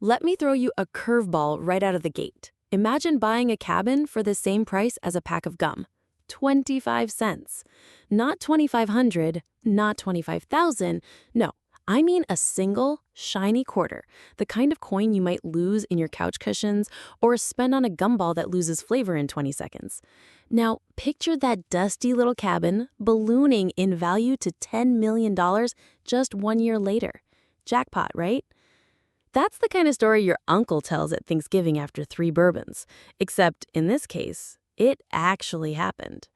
Let me throw you a curveball right out of the gate. Imagine buying a cabin for the same price as a pack of gum. 25 cents. Not 2,500, not 25,000. No, I mean a single, shiny quarter, the kind of coin you might lose in your couch cushions or spend on a gumball that loses flavor in 20 seconds. Now, picture that dusty little cabin ballooning in value to $10 million just 1 year later. Jackpot, right? That's the kind of story your uncle tells at Thanksgiving after 3 bourbons. Except, in this case, it actually happened.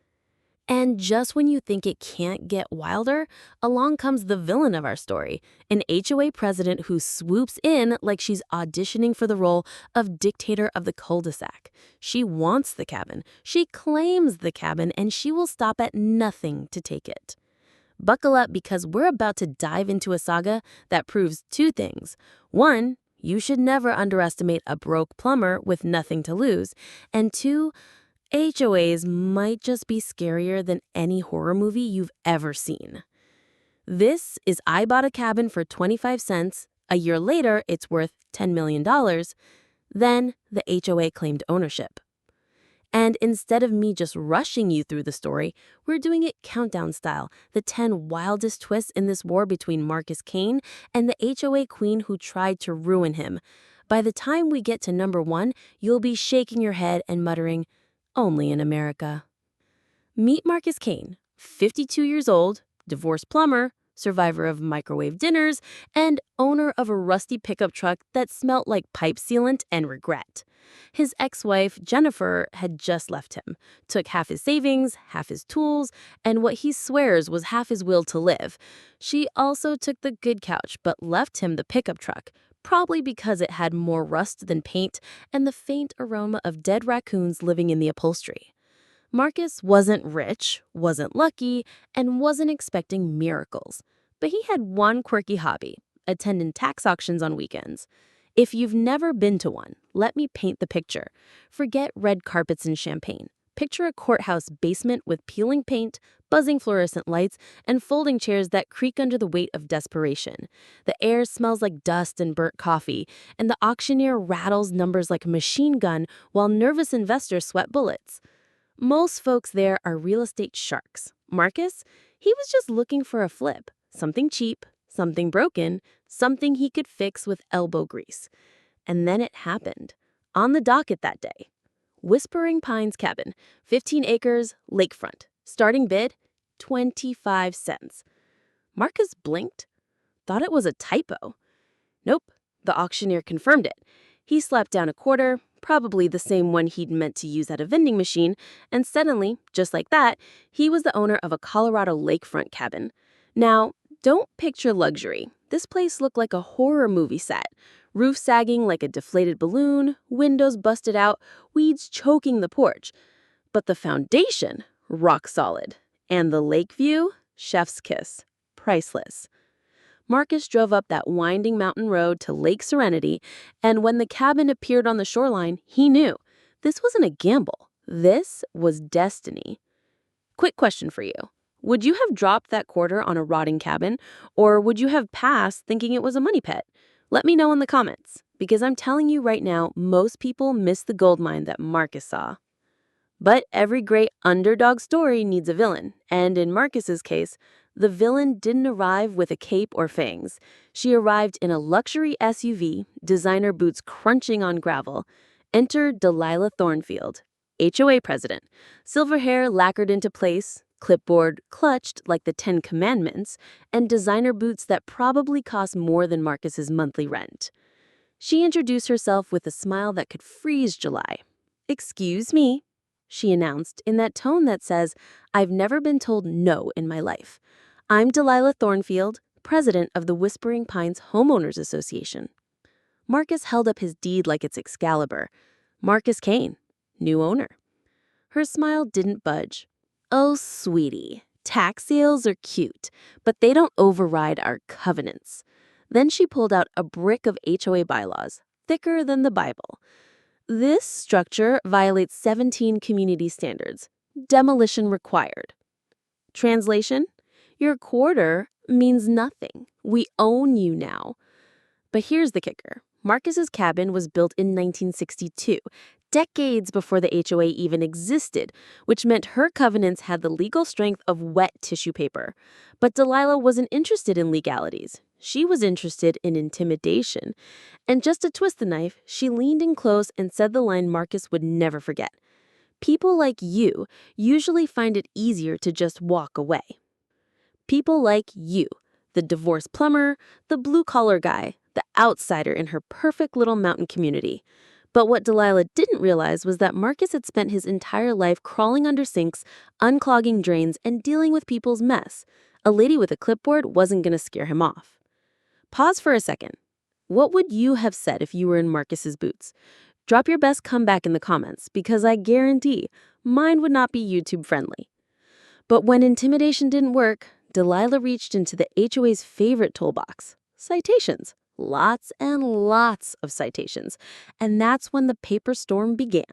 And just when you think it can't get wilder, along comes the villain of our story, an HOA president who swoops in like she's auditioning for the role of dictator of the cul-de-sac. She wants the cabin, she claims the cabin, and she will stop at nothing to take it. Buckle up because we're about to dive into a saga that proves two things. One, you should never underestimate a broke plumber with nothing to lose. And two, HOAs might just be scarier than any horror movie you've ever seen. This is I Bought a Cabin for 25 cents. A year later, it's worth $10 million. Then the HOA claimed ownership. And instead of me just rushing you through the story, we're doing it countdown style, the 10 wildest twists in this war between Marcus Kane and the HOA queen who tried to ruin him. By the time we get to number 1, you'll be shaking your head and muttering, "Only in America." Meet Marcus Kane, 52 years old, divorced plumber, survivor of microwave dinners, and owner of a rusty pickup truck that smelt like pipe sealant and regret. His ex-wife, Jennifer, had just left him, took half his savings, half his tools, and what he swears was half his will to live. She also took the good couch, but left him the pickup truck, probably because it had more rust than paint and the faint aroma of dead raccoons living in the upholstery. Marcus wasn't rich, wasn't lucky, and wasn't expecting miracles. But he had one quirky hobby: attending tax auctions on weekends. If you've never been to one, let me paint the picture. Forget red carpets and champagne. Picture a courthouse basement with peeling paint, buzzing fluorescent lights, and folding chairs that creak under the weight of desperation. The air smells like dust and burnt coffee, and the auctioneer rattles numbers like a machine gun while nervous investors sweat bullets. Most folks there are real estate sharks. Marcus, he was just looking for a flip. Something cheap, something broken, something he could fix with elbow grease. And then it happened. On the docket that day. Whispering Pines Cabin, 15 acres, lakefront. Starting bid, 25 cents. Marcus blinked. Thought it was a typo. Nope, the auctioneer confirmed it. He slapped down a quarter, probably the same one he'd meant to use at a vending machine, and suddenly, just like that, he was the owner of a Colorado lakefront cabin. Now, don't picture luxury. This place looked like a horror movie set. Roof sagging like a deflated balloon, windows busted out, weeds choking the porch. But the foundation, rock solid. And the lake view, chef's kiss, priceless. Marcus drove up that winding mountain road to Lake Serenity, and when the cabin appeared on the shoreline, he knew this wasn't a gamble. This was destiny. Quick question for you. Would you have dropped that quarter on a rotting cabin, or would you have passed thinking it was a money pit? Let me know in the comments, because I'm telling you right now, most people miss the gold mine that Marcus saw. But every great underdog story needs a villain, and in Marcus's case, the villain didn't arrive with a cape or fangs. She arrived in a luxury SUV, designer boots crunching on gravel. Enter Delilah Thornfield, HOA president, silver hair lacquered into place, clipboard clutched like the 10 Commandments, and designer boots that probably cost more than Marcus's monthly rent. She introduced herself with a smile that could freeze July. "Excuse me," she announced in that tone that says, "I've never been told no in my life. I'm Delilah Thornfield, president of the Whispering Pines Homeowners Association." Marcus held up his deed like it's Excalibur. Marcus Kane, new owner. Her smile didn't budge. "Oh, sweetie, tax sales are cute, but they don't override our covenants." Then she pulled out a brick of HOA bylaws, thicker than the Bible. "This structure violates 17 community standards. Demolition required." Translation? Your quarter means nothing. We own you now. But here's the kicker. Marcus's cabin was built in 1962, decades before the HOA even existed, which meant her covenants had the legal strength of wet tissue paper. But Delilah wasn't interested in legalities. She was interested in intimidation. And just to twist the knife, she leaned in close and said the line Marcus would never forget. People like you usually find it easier to just walk away. People like you, the divorced plumber, the blue-collar guy, the outsider in her perfect little mountain community. But what Delilah didn't realize was that Marcus had spent his entire life crawling under sinks, unclogging drains, and dealing with people's mess. A lady with a clipboard wasn't going to scare him off. Pause for a second. What would you have said if you were in Marcus's boots? Drop your best comeback in the comments, because I guarantee mine would not be YouTube friendly. But when intimidation didn't work, Delilah reached into the HOA's favorite toolbox, citations. Lots and lots of citations. And that's when the paper storm began.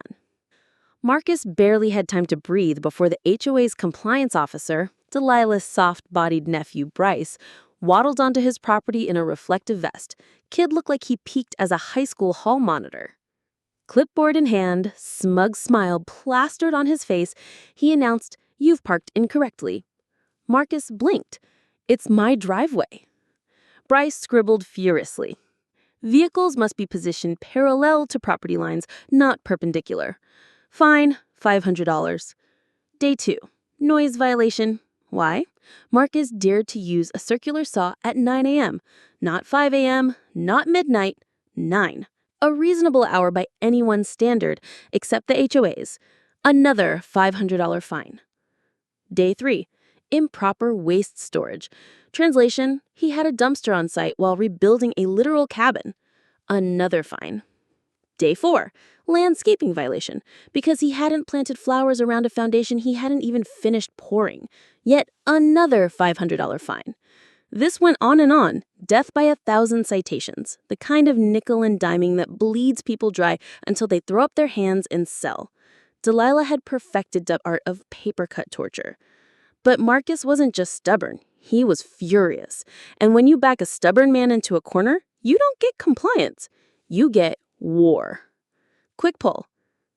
Marcus barely had time to breathe before the HOA's compliance officer, Delilah's soft-bodied nephew Bryce, waddled onto his property in a reflective vest. Kid looked like he peaked as a high school hall monitor. Clipboard in hand, smug smile plastered on his face, he announced, "You've parked incorrectly." Marcus blinked. "It's my driveway." Bryce scribbled furiously. "Vehicles must be positioned parallel to property lines, not perpendicular. Fine, $500. Day 2. Noise violation. Why? Marcus dared to use a circular saw at 9 a.m. Not 5 a.m., not midnight, 9. A reasonable hour by anyone's standard, except the HOA's. Another $500 fine. Day 3. Improper waste storage. Translation, he had a dumpster on site while rebuilding a literal cabin. Another fine. Day 4. Landscaping violation, because he hadn't planted flowers around a foundation he hadn't even finished pouring. Yet another $500 fine. This went on, death by 1,000 citations, the kind of nickel and diming that bleeds people dry until they throw up their hands and sell. Delilah had perfected the art of paper cut torture. But Marcus wasn't just stubborn, he was furious. And when you back a stubborn man into a corner, you don't get compliance. You get war. Quick poll.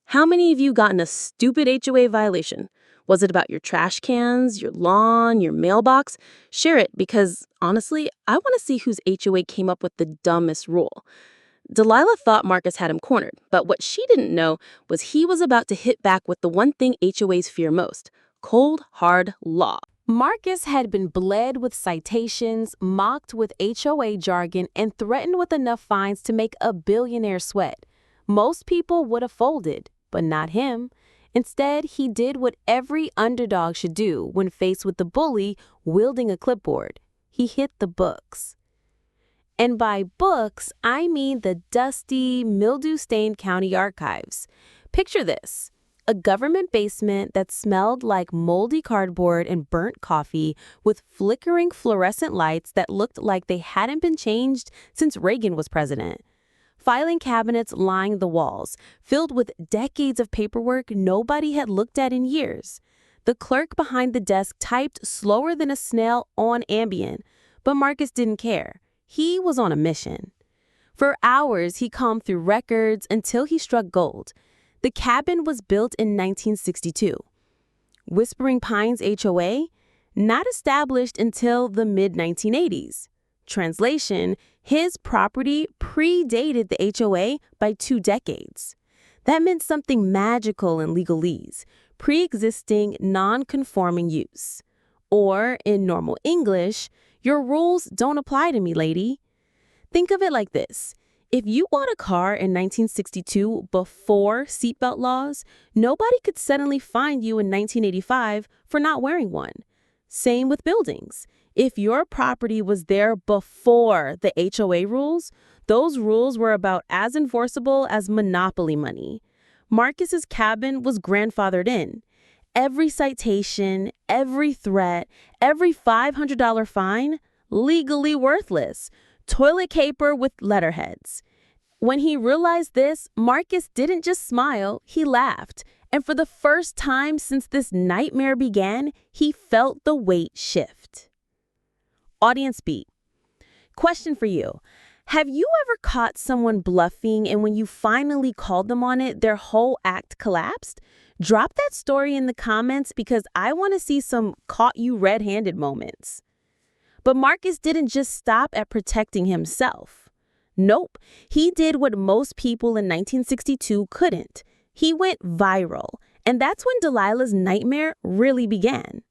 How many of you got in a stupid HOA violation? Was it about your trash cans, your lawn, your mailbox? Share it because, honestly, I want to see whose HOA came up with the dumbest rule. Delilah thought Marcus had him cornered, but what she didn't know was he was about to hit back with the one thing HOAs fear most: cold, hard law. Marcus had been bled with citations, mocked with HOA jargon, and threatened with enough fines to make a billionaire sweat. Most people would have folded, but not him. Instead, he did what every underdog should do when faced with the bully wielding a clipboard. He hit the books. And by books, I mean the dusty, mildew-stained county archives. Picture this. A government basement that smelled like moldy cardboard and burnt coffee with flickering fluorescent lights that looked like they hadn't been changed since Reagan was president. Filing cabinets lining the walls, filled with decades of paperwork nobody had looked at in years. The clerk behind the desk typed slower than a snail on Ambien, but Marcus didn't care. He was on a mission. For hours, he combed through records until he struck gold. The cabin was built in 1962. Whispering Pines HOA? Not established until the mid-1980s. Translation, his property predated the HOA by 2 decades. That meant something magical in legalese, pre-existing non-conforming use. Or, in normal English, your rules don't apply to me, lady. Think of it like this. If you bought a car in 1962 before seatbelt laws, nobody could suddenly fine you in 1985 for not wearing one. Same with buildings. If your property was there before the HOA rules, those rules were about as enforceable as monopoly money. Marcus's cabin was grandfathered in. Every citation, every threat, every $500 fine, legally worthless. Toilet paper with letterheads. When he realized this, Marcus didn't just smile, he laughed. And for the first time since this nightmare began, he felt the weight shift. Audience beat. Question for you. Have you ever caught someone bluffing and when you finally called them on it, their whole act collapsed? Drop that story in the comments because I want to see some caught you red-handed moments. But Marcus didn't just stop at protecting himself. Nope, he did what most people in 1962 couldn't. He went viral, and that's when Delilah's nightmare really began.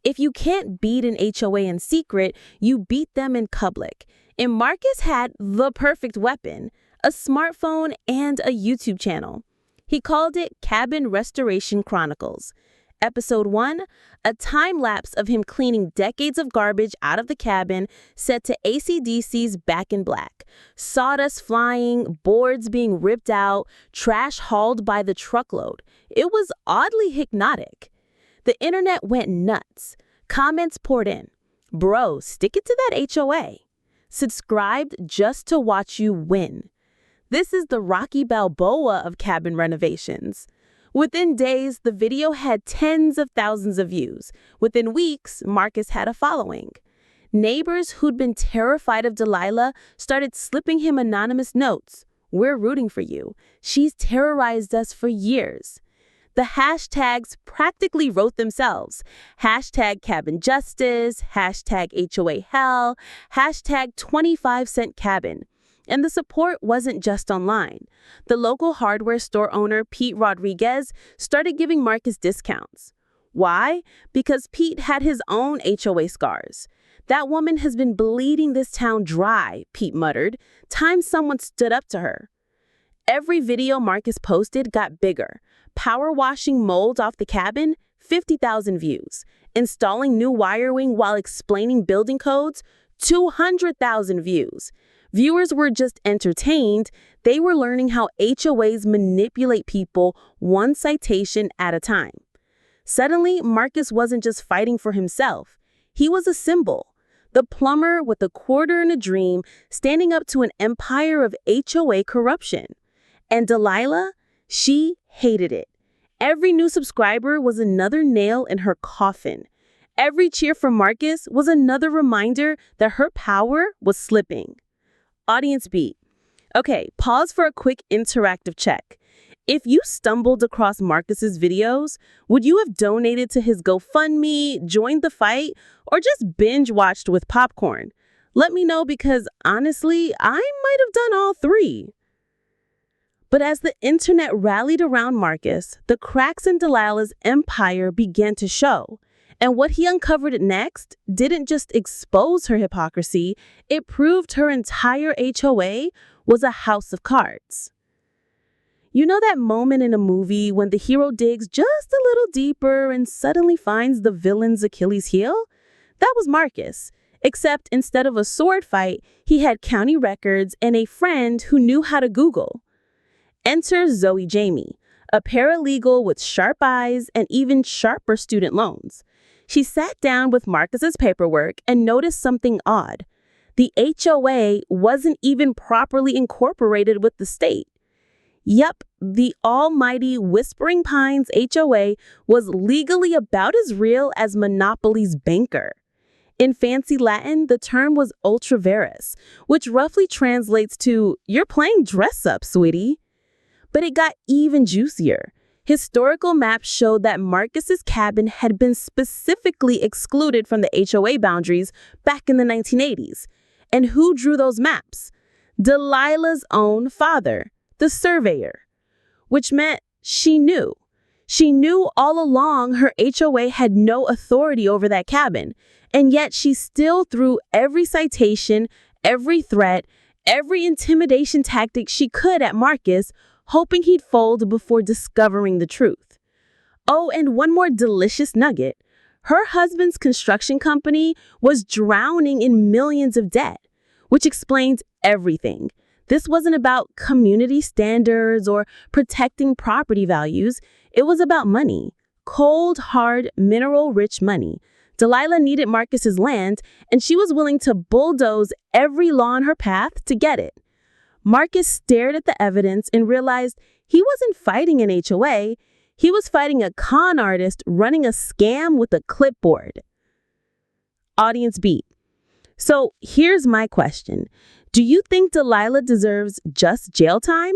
If you can't beat an HOA in secret, you beat them in public. And Marcus had the perfect weapon, a smartphone and a YouTube channel. He called it Cabin Restoration Chronicles. Episode 1, a time-lapse of him cleaning decades of garbage out of the cabin set to AC/DC's Back in Black. Sawdust flying, boards being ripped out, trash hauled by the truckload. It was oddly hypnotic. The internet went nuts. Comments poured in. Bro, stick it to that HOA. Subscribed just to watch you win. This is the Rocky Balboa of cabin renovations. Within days, the video had tens of thousands of views. Within weeks, Marcus had a following. Neighbors who'd been terrified of Delilah started slipping him anonymous notes. We're rooting for you. She's terrorized us for years. The hashtags practically wrote themselves. Hashtag cabin justice, hashtag HOA hell, hashtag 25-cent cabin. And the support wasn't just online. The local hardware store owner, Pete Rodriguez, started giving Marcus discounts. Why? Because Pete had his own HOA scars. That woman has been bleeding this town dry, Pete muttered. Time someone stood up to her. Every video Marcus posted got bigger. Power washing mold off the cabin, 50,000 views. Installing new wiring while explaining building codes, 200,000 views. Viewers were just entertained. They were learning how HOAs manipulate people one citation at a time. Suddenly, Marcus wasn't just fighting for himself. He was a symbol. The plumber with a quarter and a dream standing up to an empire of HOA corruption. And Delilah, she hated it. Every new subscriber was another nail in her coffin. Every cheer from Marcus was another reminder that her power was slipping. Audience beat. Okay, pause for a quick interactive check. If you stumbled across Marcus's videos, would you have donated to his GoFundMe, joined the fight, or just binge-watched with popcorn? Let me know because, honestly, I might have done all three. But as the internet rallied around Marcus, the cracks in Delilah's empire began to show. And what he uncovered next didn't just expose her hypocrisy, it proved her entire HOA was a house of cards. You know that moment in a movie when the hero digs just a little deeper and suddenly finds the villain's Achilles heel? That was Marcus, except instead of a sword fight, he had county records and a friend who knew how to Google. Enter Zoe Jamie, a paralegal with sharp eyes and even sharper student loans. She sat down with Marcus's paperwork and noticed something odd. The HOA wasn't even properly incorporated with the state. Yep, the almighty Whispering Pines HOA was legally about as real as Monopoly's banker. In fancy Latin, the term was ultra vires, which roughly translates to, "You're playing dress up, sweetie." But it got even juicier. Historical maps showed that Marcus's cabin had been specifically excluded from the HOA boundaries back in the 1980s. And who drew those maps? Delilah's own father, the surveyor. Which meant she knew. She knew all along her HOA had no authority over that cabin. And yet she still threw every citation, every threat, every intimidation tactic she could at Marcus, hoping he'd fold before discovering the truth. Oh, and one more delicious nugget. Her husband's construction company was drowning in millions of debt, which explains everything. This wasn't about community standards or protecting property values. It was about money. Cold, hard, mineral-rich money. Delilah needed Marcus's land, and she was willing to bulldoze every law in her path to get it. Marcus stared at the evidence and realized he wasn't fighting an HOA. He was fighting a con artist running a scam with a clipboard. Audience beat. So here's my question. Do you think Delilah deserves just jail time?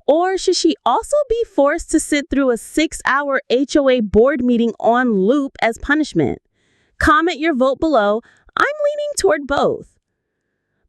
Or should she also be forced to sit through a 6-hour HOA board meeting on loop as punishment? Comment your vote below. I'm leaning toward both.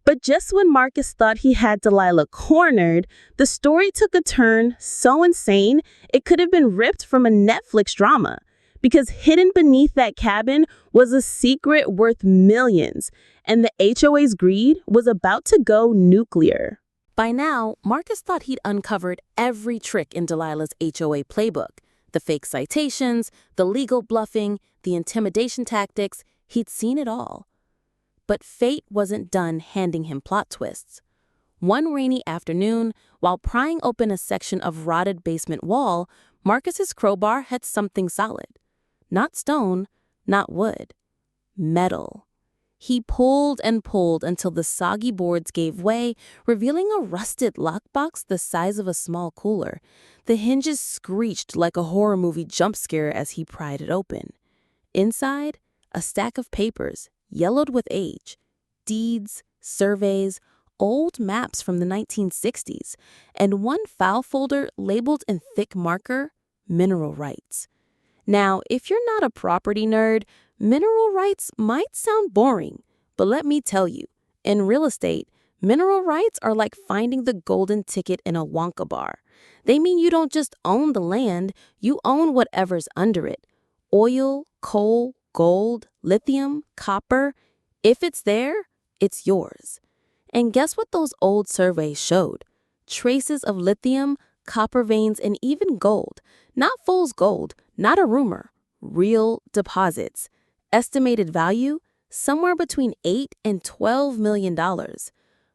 But just when Marcus thought he had Delilah cornered, the story took a turn so insane it could have been ripped from a Netflix drama. Because hidden beneath that cabin was a secret worth millions, and the HOA's greed was about to go nuclear. By now, Marcus thought he'd uncovered every trick in Delilah's HOA playbook. The fake citations, the legal bluffing, the intimidation tactics, he'd seen it all. But fate wasn't done handing him plot twists. One rainy afternoon, while prying open a section of rotted basement wall, Marcus's crowbar had something solid. Not stone, not wood. Metal. He pulled and pulled until the soggy boards gave way, revealing a rusted lockbox the size of a small cooler. The hinges screeched like a horror movie jump scare as he pried it open. Inside, a stack of papers, yellowed with age. Deeds, surveys, old maps from the 1960s, and one file folder labeled in thick marker, mineral rights. Now, if you're not a property nerd, mineral rights might sound boring, but let me tell you, in real estate, mineral rights are like finding the golden ticket in a Wonka bar. They mean you don't just own the land, you own whatever's under it. Oil, coal, gold, lithium, copper. If it's there, it's yours. And guess what those old surveys showed? Traces of lithium, copper veins, and even gold. Not fool's gold, not a rumor. Real deposits. Estimated value, somewhere between $8 and $12 million.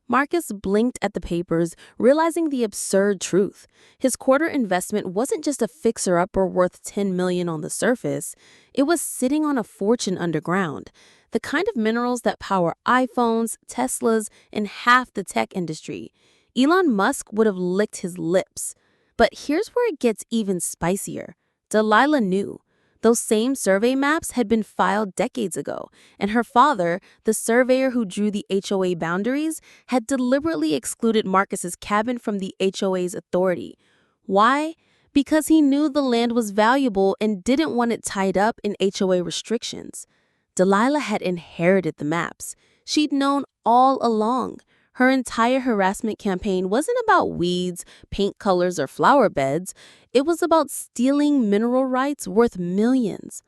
Marcus blinked at the papers, realizing the absurd truth. His quarter investment wasn't just a fixer-upper worth $10 million on the surface. It was sitting on a fortune underground. The kind of minerals that power iPhones, Teslas, and half the tech industry. Elon Musk would have licked his lips. But here's where it gets even spicier. Delilah knew. Those same survey maps had been filed decades ago, and her father, the surveyor who drew the HOA boundaries, had deliberately excluded Marcus's cabin from the HOA's authority. Why? Because he knew the land was valuable and didn't want it tied up in HOA restrictions. Delilah had inherited the maps. She'd known all along. Her entire harassment campaign wasn't about weeds, paint colors, or flower beds. It was about stealing mineral rights worth millions.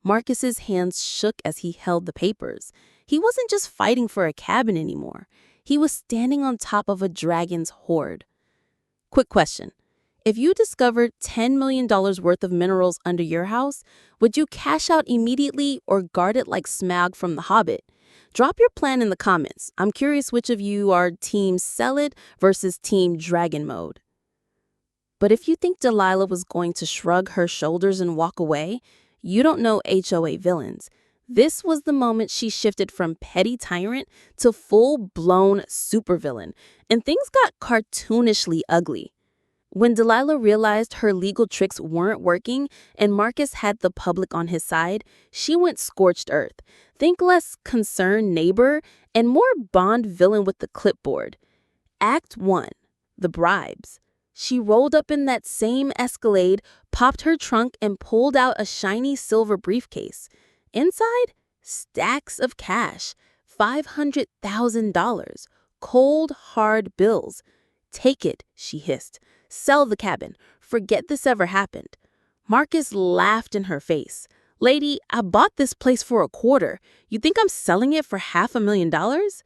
Marcus's hands shook as he held the papers. He wasn't just fighting for a cabin anymore. He was standing on top of a dragon's hoard. Quick question. If you discovered $10 million worth of minerals under your house, would you cash out immediately or guard it like Smaug from The Hobbit? Drop your plan in the comments. I'm curious which of you are team sell it versus team dragon mode. But if you think Delilah was going to shrug her shoulders and walk away, you don't know HOA villains. This was the moment she shifted from petty tyrant to full-blown supervillain, and things got cartoonishly ugly. When Delilah realized her legal tricks weren't working and Marcus had the public on his side, she went scorched earth. Think less concerned neighbor and more Bond villain with the clipboard. Act 1. The bribes. She rolled up in that same Escalade, popped her trunk, and pulled out a shiny silver briefcase. Inside, stacks of cash. $500,000. Cold, hard bills. Take it, she hissed. Sell the cabin. Forget this ever happened. Marcus laughed in her face. Lady, I bought this place for a quarter. You think I'm selling it for $500,000?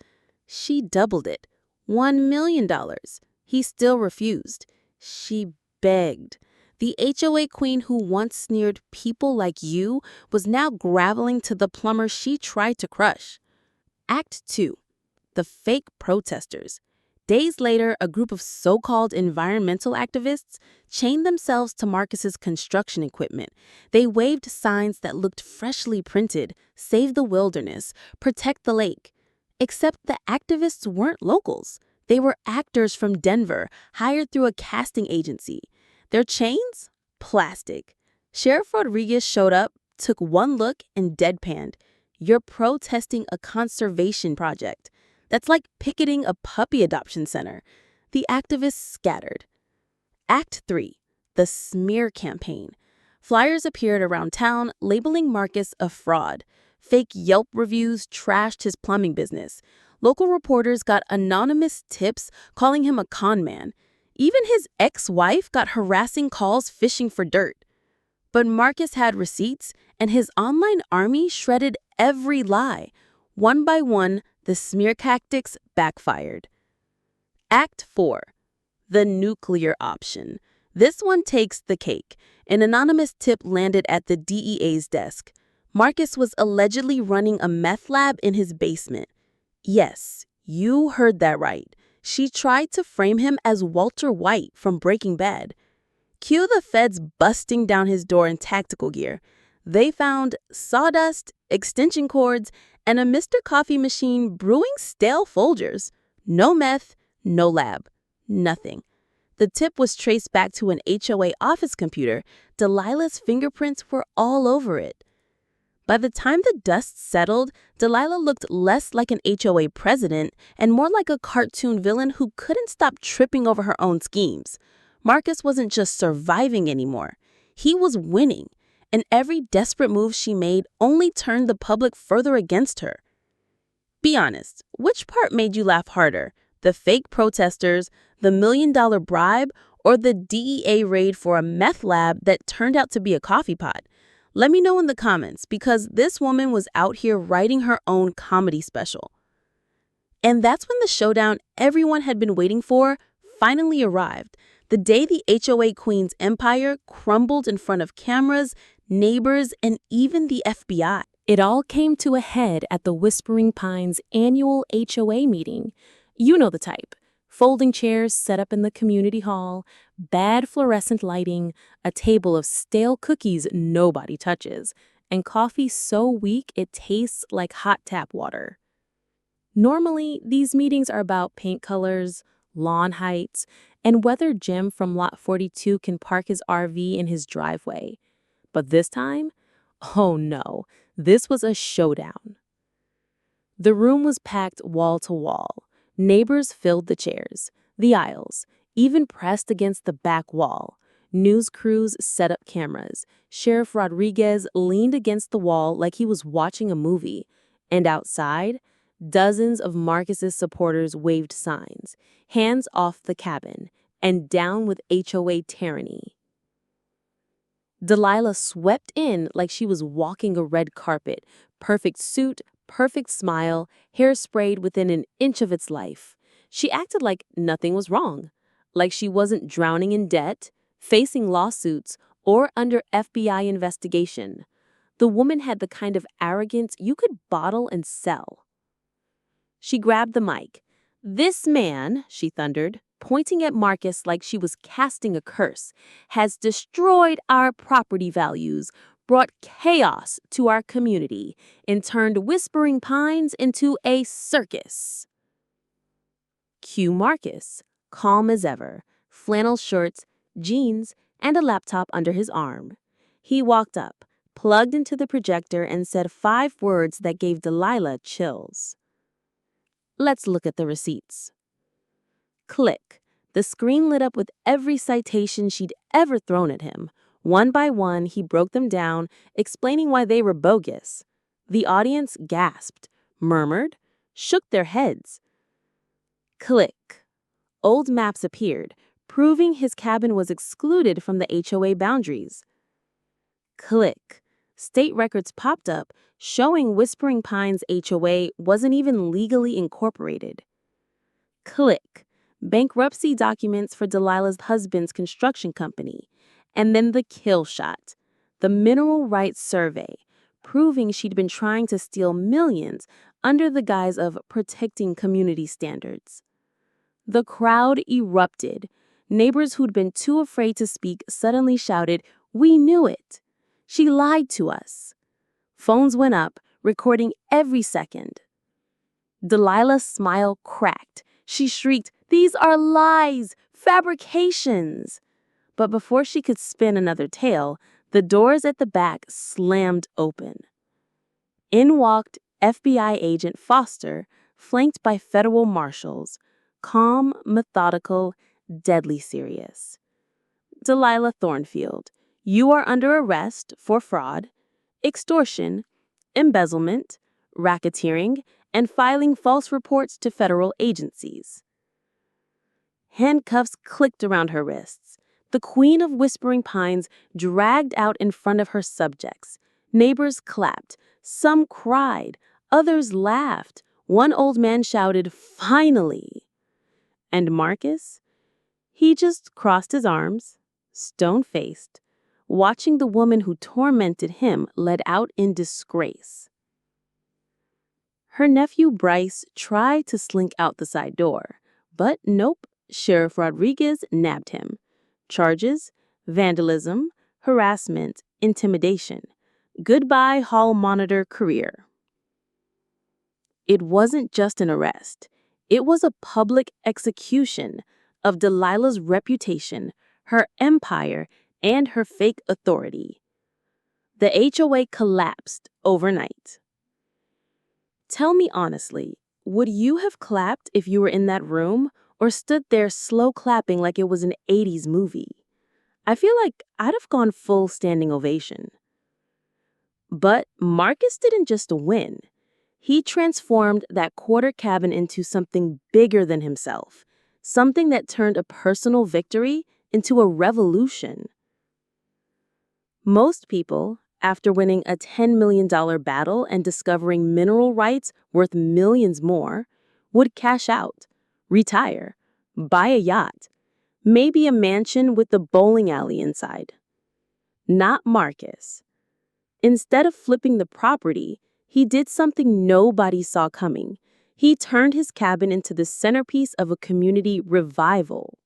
She doubled it. $1 million. He still refused. She begged. The HOA queen who once sneered people like you was now groveling to the plumber she tried to crush. Act 2. The fake protesters. Days later, a group of so-called environmental activists chained themselves to Marcus's construction equipment. They waved signs that looked freshly printed, "Save the wilderness, protect the lake." Except the activists weren't locals. They were actors from Denver, hired through a casting agency. Their chains? Plastic. Sheriff Rodriguez showed up, took one look, and deadpanned. "You're protesting a conservation project." That's like picketing a puppy adoption center. The activists scattered. Act 3. The smear campaign. Flyers appeared around town labeling Marcus a fraud. Fake Yelp reviews trashed his plumbing business. Local reporters got anonymous tips calling him a con man. Even his ex-wife got harassing calls fishing for dirt. But Marcus had receipts, and his online army shredded every lie. One by one, the smear tactics backfired. Act 4. The nuclear option. This one takes the cake. An anonymous tip landed at the DEA's desk. Marcus was allegedly running a meth lab in his basement. Yes, you heard that right. She tried to frame him as Walter White from Breaking Bad. Cue the feds busting down his door in tactical gear. They found sawdust, extension cords, and a Mr. Coffee machine brewing stale Folgers. No meth, no lab, nothing. The tip was traced back to an HOA office computer. Delilah's fingerprints were all over it. By the time the dust settled, Delilah looked less like an HOA president and more like a cartoon villain who couldn't stop tripping over her own schemes. Marcus wasn't just surviving anymore. He was winning, and every desperate move she made only turned the public further against her. Be honest, which part made you laugh harder? The fake protesters, the $1 million bribe, or the DEA raid for a meth lab that turned out to be a coffee pot? Let me know in the comments, because this woman was out here writing her own comedy special. And that's when the showdown everyone had been waiting for finally arrived. The day the HOA Queen's empire crumbled in front of cameras, neighbors, and even the FBI. It all came to a head at the Whispering Pines annual HOA meeting. You know the type. Folding chairs set up in the community hall, bad fluorescent lighting, a table of stale cookies nobody touches, and coffee so weak it tastes like hot tap water. Normally, these meetings are about paint colors, lawn heights, and whether Jim from Lot 42 can park his RV in his driveway. But this time, oh no, this was a showdown. The room was packed wall to wall. Neighbors filled the chairs, the aisles, even pressed against the back wall. News crews set up cameras. Sheriff Rodriguez leaned against the wall like he was watching a movie. And outside, dozens of Marcus's supporters waved signs, hands off the cabin, and down with HOA tyranny. Delilah swept in like she was walking a red carpet, perfect suit, perfect smile, hair sprayed within an inch of its life. She acted like nothing was wrong, like she wasn't drowning in debt, facing lawsuits, or under FBI investigation. The woman had the kind of arrogance you could bottle and sell. She grabbed the mic. "This man," she thundered, pointing at Marcus like she was casting a curse, "has destroyed our property values, brought chaos to our community, and turned Whispering Pines into a circus." Cue Marcus, calm as ever, flannel shorts, jeans, and a laptop under his arm. He walked up, plugged into the projector, and said 5 words that gave Delilah chills. Let's look at the receipts. Click. The screen lit up with every citation she'd ever thrown at him. One by one, he broke them down, explaining why they were bogus. The audience gasped, murmured, shook their heads. Click. Old maps appeared, proving his cabin was excluded from the HOA boundaries. Click. State records popped up, showing Whispering Pines HOA wasn't even legally incorporated. Click. Bankruptcy documents for Delilah's husband's construction company. And then the kill shot, the mineral rights survey, proving she'd been trying to steal millions under the guise of protecting community standards. The crowd erupted. Neighbors who'd been too afraid to speak suddenly shouted, "We knew it! She lied to us!" Phones went up, recording every second. Delilah's smile cracked. She shrieked, "These are lies! Fabrications!" But before she could spin another tale, the doors at the back slammed open. In walked FBI agent Foster, flanked by federal marshals, calm, methodical, deadly serious. Delilah Thornfield, you are under arrest for fraud, extortion, embezzlement, racketeering, and filing false reports to federal agencies. Handcuffs clicked around her wrists. The Queen of Whispering Pines dragged out in front of her subjects. Neighbors clapped. Some cried. Others laughed. One old man shouted, "Finally!" And Marcus? He just crossed his arms, stone-faced, watching the woman who tormented him led out in disgrace. Her nephew Bryce tried to slink out the side door, but nope, Sheriff Rodriguez nabbed him. Charges: vandalism, harassment, intimidation. Goodbye hall monitor career. It wasn't just an arrest. It was a public execution of Delilah's reputation, her empire, and her fake authority. The HOA collapsed overnight. Tell me honestly, would you have clapped if you were in that room or stood there slow clapping like it was an 80s movie? I feel like I'd have gone full standing ovation. But Marcus didn't just win. He transformed that quarter cabin into something bigger than himself, something that turned a personal victory into a revolution. Most people, after winning a $10 million battle and discovering mineral rights worth millions more, would cash out, retire, buy a yacht, maybe a mansion with a bowling alley inside. Not Marcus. Instead of flipping the property, he did something nobody saw coming. He turned his cabin into the centerpiece of a community revival.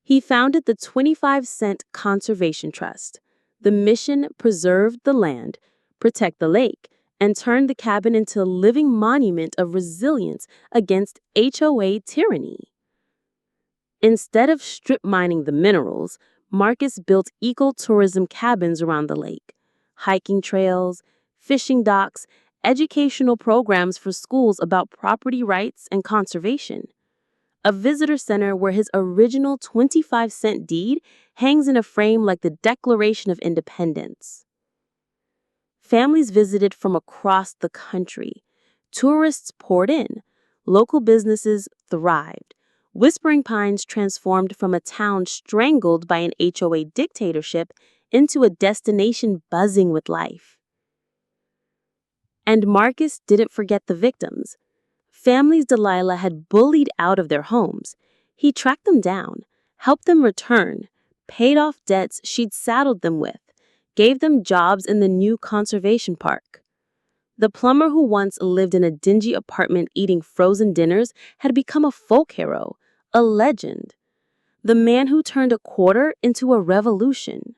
He founded the 25-cent Conservation Trust. The mission preserved the land, protect the lake, and turned the cabin into a living monument of resilience against HOA tyranny. Instead of strip mining the minerals, Marcus built ecotourism cabins around the lake, hiking trails, fishing docks, educational programs for schools about property rights and conservation. A visitor center where his original 25-cent deed hangs in a frame like the Declaration of Independence. Families visited from across the country. Tourists poured in. Local businesses thrived. Whispering Pines transformed from a town strangled by an HOA dictatorship into a destination buzzing with life. And Marcus didn't forget the victims. Families Delilah had bullied out of their homes. He tracked them down, helped them return, paid off debts she'd saddled them with, gave them jobs in the new conservation park. The plumber who once lived in a dingy apartment eating frozen dinners had become a folk hero, a legend. The man who turned a quarter into a revolution.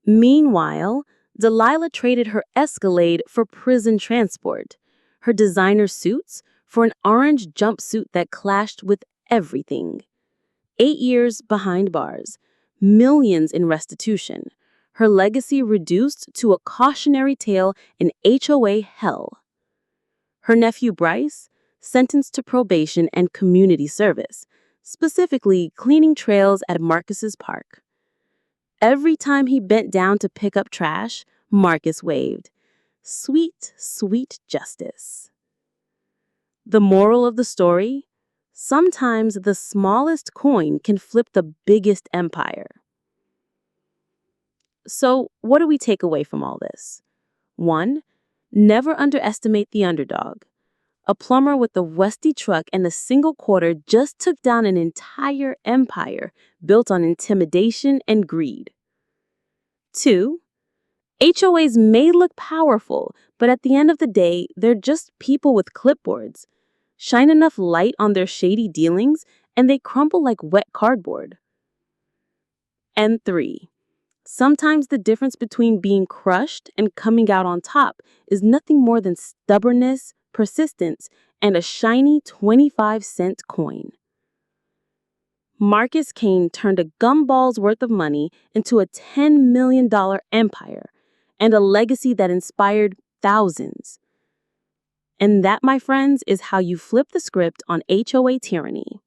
Meanwhile, Delilah traded her Escalade for prison transport, her designer suits for an orange jumpsuit that clashed with everything. 8 years behind bars, millions in restitution, her legacy reduced to a cautionary tale in HOA hell. Her nephew Bryce, sentenced to probation and community service, specifically cleaning trails at Marcus's park. Every time he bent down to pick up trash, Marcus waved. Sweet, sweet justice. The moral of the story? Sometimes the smallest coin can flip the biggest empire. So, what do we take away from all this? 1. Never underestimate the underdog. A plumber with a rusty truck and a single quarter just took down an entire empire built on intimidation and greed. 2. HOAs may look powerful, but at the end of the day, they're just people with clipboards. Shine enough light on their shady dealings, and they crumble like wet cardboard. And 3. Sometimes the difference between being crushed and coming out on top is nothing more than stubbornness, persistence, and a shiny 25-cent coin. Marcus Kane turned a gumball's worth of money into a $10 million empire and a legacy that inspired thousands. And that, my friends, is how you flip the script on HOA tyranny.